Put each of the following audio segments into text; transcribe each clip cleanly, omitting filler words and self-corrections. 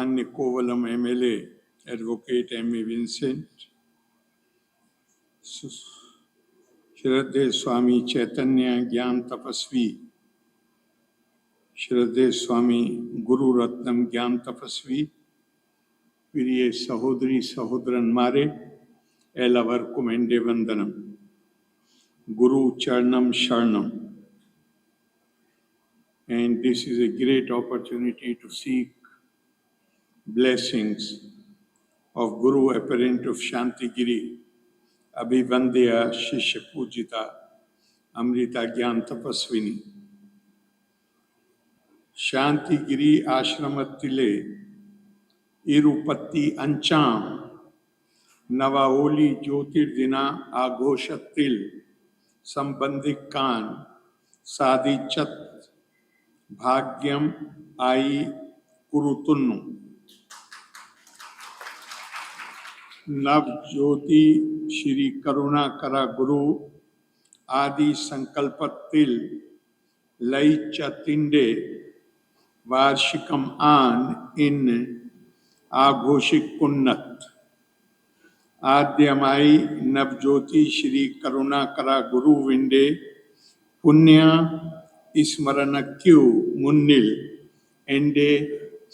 मान्य Kovalam MLA advocate M.A. Vincent, श्रद्धेय स्वामी चैतन्य ज्ञान तपस्वी, श्रद्धेय स्वामी गुरु रत्नम ज्ञान तपस्वी, प्रिय सहोदरी सहोदरन्मारे एलवर्कुम एंडे वंदनम, गुरु चरणम शरणम. And this is a great opportunity to seek blessings of Guru Apparent of Santhigiri, Abhivandya Shishya Pujita, Amrita Gyan Tapaswini. Santhigiri Ashramatile, Irupatti Ancham, Nava Oli Jyothir Dinam Aghoshatil, Sambandhikan, Sadichat, Bhagyam Ai Kurutunnu. नव ज्योति श्री करुणाकरा गुरु आदि संकल्पत्तिल लई चतिंडे वार्षिकम आन इन आघोषिक पुन्नत आद्यमाई नव ज्योति श्री करुणाकरा गुरु विंडे पुण्य स्मरणक्यु मुन्निल एंडे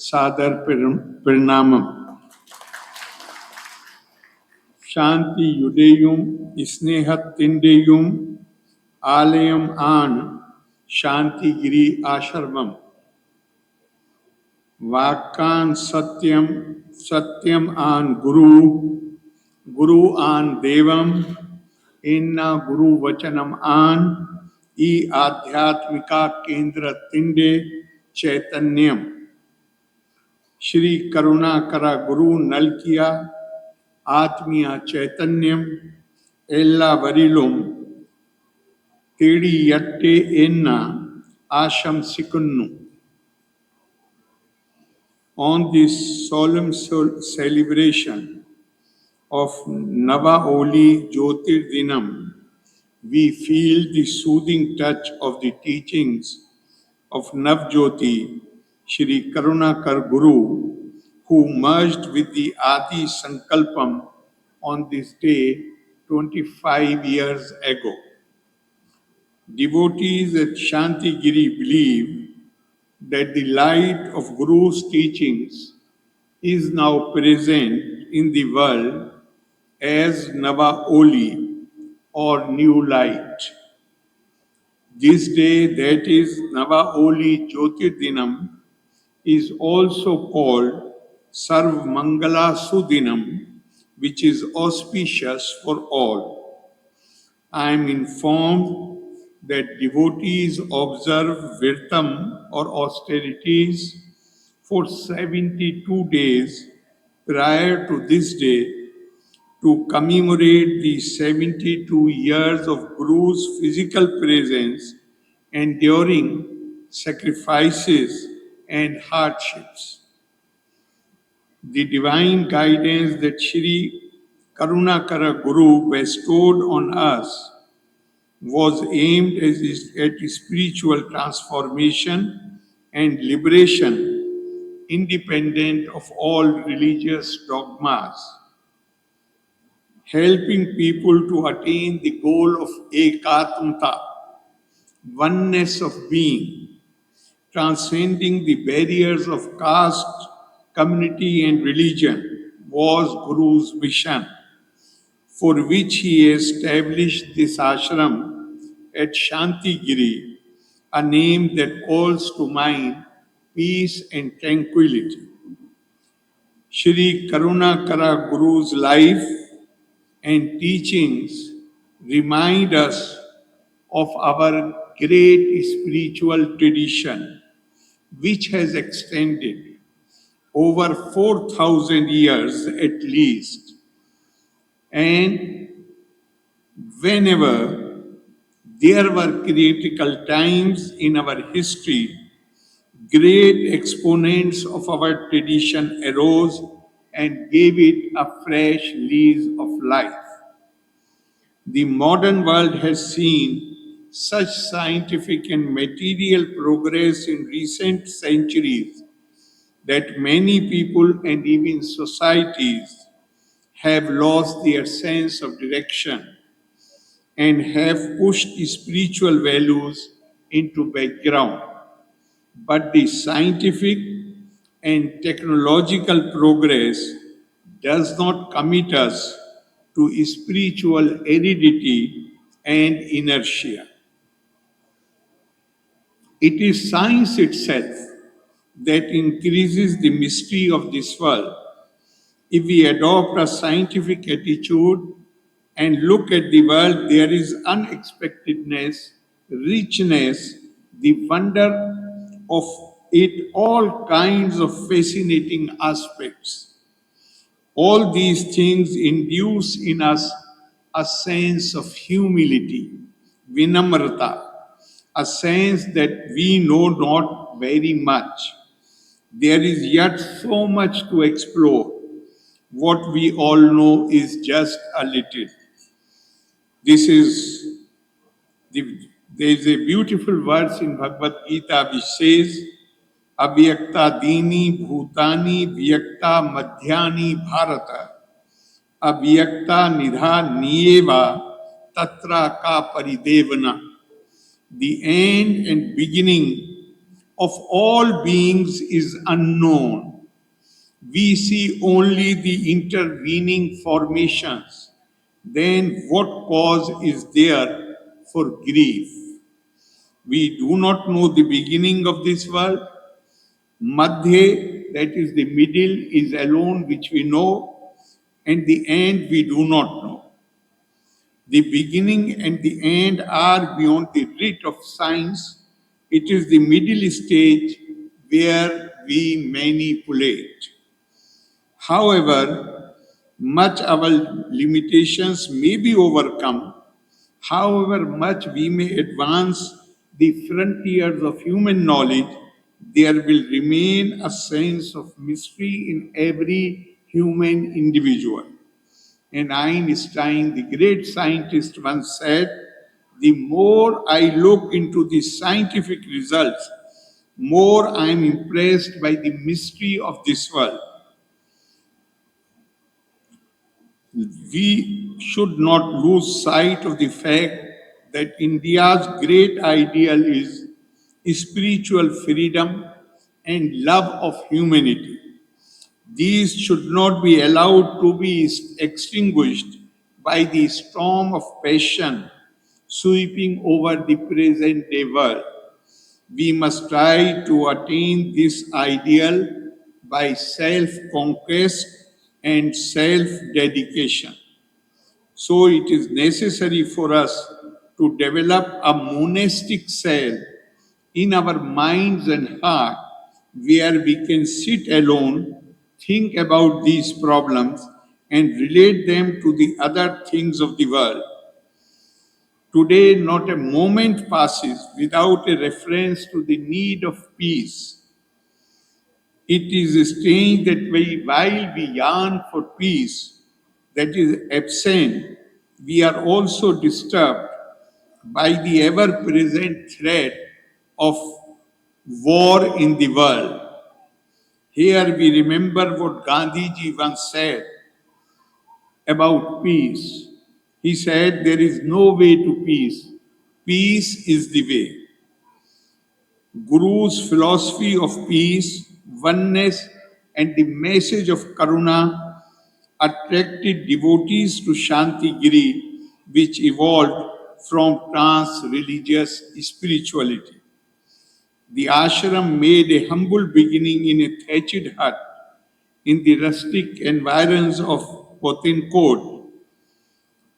सादर परिणामम शांति युडेयुम स्नेहतिंडेयुम आलयम आन शांतिगिरी आश्रमम वाक्कान सत्यम सत्यम आन गुरु गुरु आन देवम इन्ना गुरु वचनम आन ई आध्यात्मिका केंद्र तिंडे चैतन्यम श्री करुणाकरा गुरु नलकिया आत्मीय चैतन्यम एल्ला वरिलुम तेड़ी यट्टे एन्ना आशम सिकुन्नु. On this solemn celebration of Nava Oli Jyothir Dinam, we feel the soothing touch of the teachings of Navjyoti, Shri Karunakara Guru, who merged with the Aadi Sankalpam on this day 25 years ago. Devotees at Santhigiri believe that the light of Guru's teachings is now present in the world as Nava Oli or new light. This day, that is Nava Oli Jyothir Dinam, is also called Sarv Mangala Sudinam, which is auspicious for all. I am informed that devotees observe Virtam or austerities for 72 days prior to this day to commemorate the 72 years of Guru's physical presence enduring sacrifices and hardships. The divine guidance that Shri Karunakara Guru bestowed on us was aimed at spiritual transformation and liberation independent of all religious dogmas, helping people to attain the goal of ekatmata, oneness of being, transcending the barriers of caste, community and religion was Guru's mission, for which he established this ashram at Santhigiri, a name that calls to mind peace and tranquility. Shri Karunakara Guru's life and teachings remind us of our great spiritual tradition, which has extended over 4,000 years at least. And whenever there were critical times in our history, great exponents of our tradition arose and gave it a fresh lease of life. The modern world has seen such scientific and material progress in recent centuries that many people and even societies have lost their sense of direction and have pushed spiritual values into background. But the scientific and technological progress does not commit us to spiritual aridity and inertia. It is science itself that increases the mystery of this world. If we adopt a scientific attitude and look at the world, there is unexpectedness, richness, the wonder of it, all kinds of fascinating aspects. All these things induce in us a sense of humility, vinamrata, a sense that we know not very much. There is yet so much to explore. What we all know is just a little. This is there is a beautiful verse in Bhagavad Gita which says, Avyakta dini bhutani vyakta madhyani bharata avyakta nidha niyeva tatra ka paridevana. The end and beginning of all beings is unknown. We see only the intervening formations. Then what cause is there for grief? We do not know the beginning of this world. Madhye, that is the middle, is alone which we know, and the end we do not know. The beginning and the end are beyond the reach of science. It is the middle stage where we manipulate. However, much our limitations may be overcome, however much we may advance the frontiers of human knowledge, there will remain a sense of mystery in every human individual. And Einstein, the great scientist, once said, the more I look into the scientific results, more I am impressed by the mystery of this world. We should not lose sight of the fact that India's great ideal is spiritual freedom and love of humanity. These should not be allowed to be extinguished by the storm of passion sweeping over the present day world. We must try to attain this ideal by self conquest and self dedication. So it is necessary for us to develop a monastic cell in our minds and heart where we can sit alone, think about these problems, and relate them to the other things of the world. Today, not a moment passes without a reference to the need of peace. It is strange that while we yearn for peace that is absent, we are also disturbed by the ever present threat of war in the world. Here we remember what Gandhiji once said about peace. He said, there is no way to peace. Peace is the way. Guru's philosophy of peace, oneness, and the message of Karuna attracted devotees to Santhigiri, which evolved from trans-religious spirituality. The ashram made a humble beginning in a thatched hut in the rustic environs of Pothencode,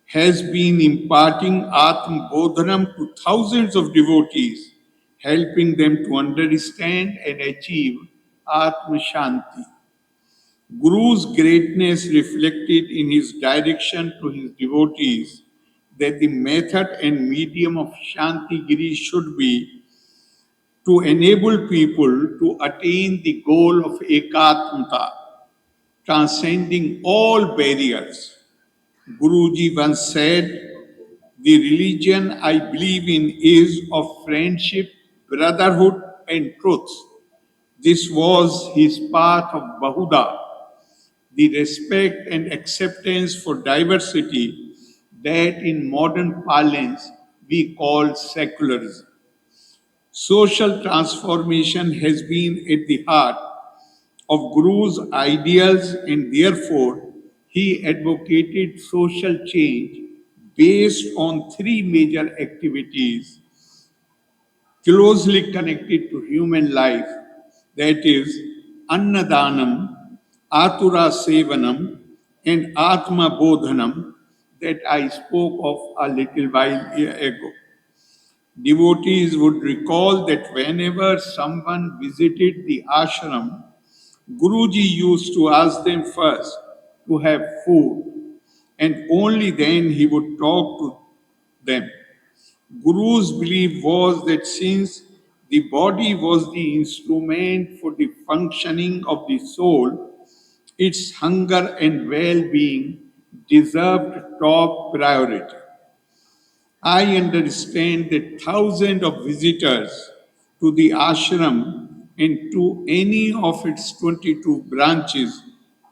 has been imparting Atma Bodhanam to thousands of devotees, helping them to understand and achieve Atma Shanti. Guru's greatness reflected in his direction to his devotees that the method and medium of Shantigiri should be to enable people to attain the goal of Ekatmata, transcending all barriers. Guruji once said, the religion I believe in is of friendship, brotherhood, and truth. This was his path of Bahuda, the respect and acceptance for diversity that in modern parlance we call secularism. Social transformation has been at the heart of Guru's ideals, and therefore he advocated social change based on three major activities closely connected to human life, that is, Annadanam, Atura Sevanam, and Atma Bodhanam, that I spoke of a little while ago. Devotees would recall that whenever someone visited the ashram, Guruji used to ask them first to have food, and only then he would talk to them. Guru's belief was that since the body was the instrument for the functioning of the soul, its hunger and well being deserved top priority. I understand that thousands of visitors to the ashram and to any of its 22 branches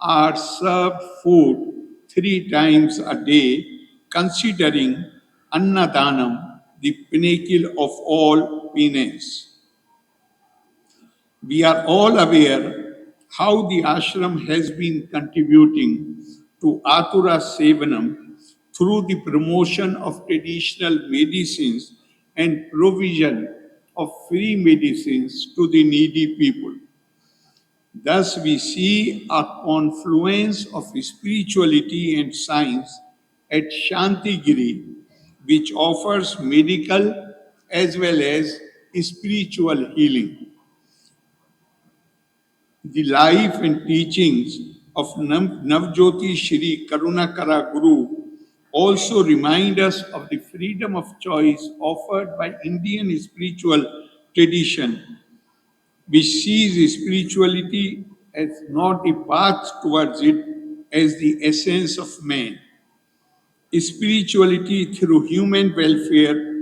are served food three times a day, considering Annadanam the pinnacle of all penance. We are all aware how the ashram has been contributing to Atura Sevanam through the promotion of traditional medicines and provision of free medicines to the needy people. Thus, we see a confluence of spirituality and science at Shantigiri, which offers medical as well as spiritual healing. The life and teachings of Navjyoti Shri Karunakara Guru also remind us of the freedom of choice offered by Indian spiritual tradition, which sees spirituality as not the path towards it, as the essence of man. Spirituality through human welfare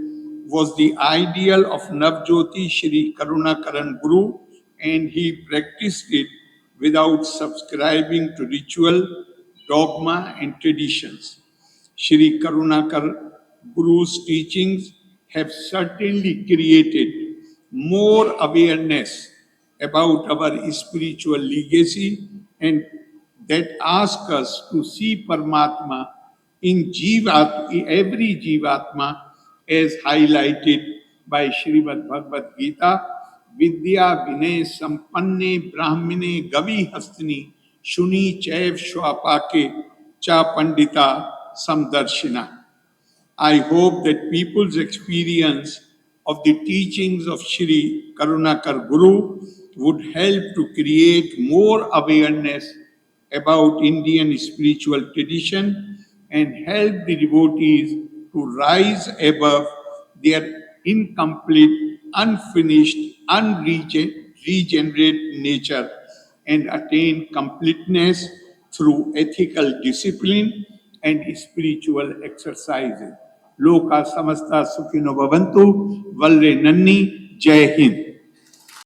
was the ideal of Navjyoti Shri Karunakaran Guru, and he practiced it without subscribing to ritual, dogma, and traditions. Shri Karunakar Guru's teachings have certainly created more awareness about our spiritual legacy and that ask us to see Paramatma in every Jivatma as highlighted by Srimad Bhagavad Gita, Vidya Vinay Sampanne Brahmine Gavi Hastini Shuni Chaiv Shwapake Cha Pandita Samdarshina. I hope that people's experience of the teachings of Shri Karunakar Guru would help to create more awareness about Indian spiritual tradition and help the devotees to rise above their incomplete, unfinished, unregenerate nature and attain completeness through ethical discipline and spiritual exercises. Loka samasta sukhino bhavantu, valre nanni, Jai Hind.